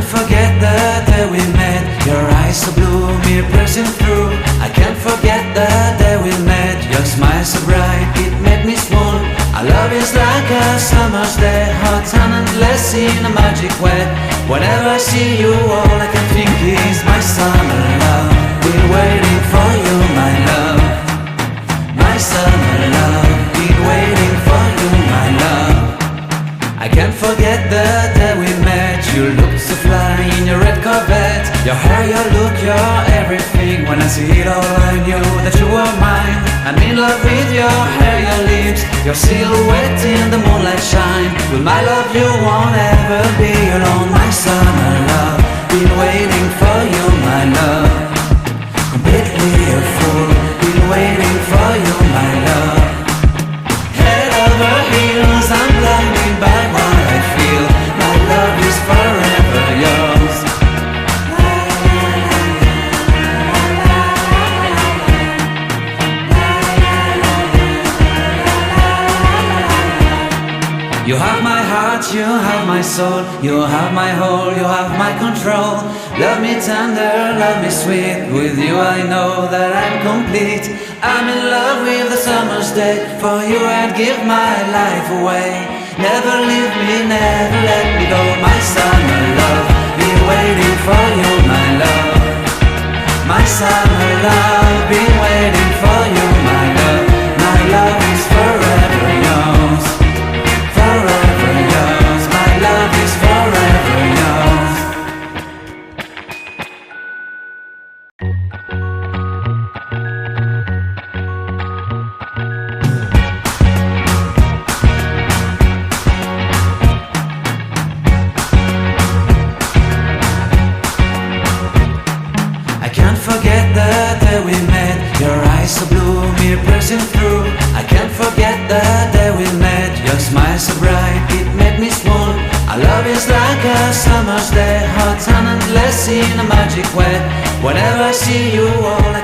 forget the day we met. Your eyes so blue, me pressing through. I can't forget the day we met. Your smile so bright, it made me swoon. Our love is like a summer's day, hot and endless in a magic way. Whenever I see you, all I can think is my summer love. Been waiting for you, my love. My summer love. Been waiting for you, my love. I can't forget the day we met. You looked so fly in your red Corvette. Your hair, your look, your everything. When I see it all, I knew that you were mine. I'm in love with your hair, your lips, your silhouette in the moonlight shine. With my love you won't ever be alone. My summer love, been waiting for you, my love. Completely a fool, been waiting for you, my love. Head over heels, I'm blinded by what I feel. My love is forever yours. You have my heart, you have my soul. You have my whole, you have my control. Love me tender, love me sweet. With you I know that I'm complete. I'm in love with the summer's day. For you I'd give my life away. Never leave me, never let me go. My summer love, been waiting for you, my love. My summer love, been waiting for you, my love. My love is forever yours. Forever yours, my love is forever yours. I can't forget the day we met. Your eyes so blue, me pressing through. I can't forget the day we met. Your smile so bright, it made me swoon. Our love is like a summer's day, hot and endless in a magic way. Whenever I see you, all I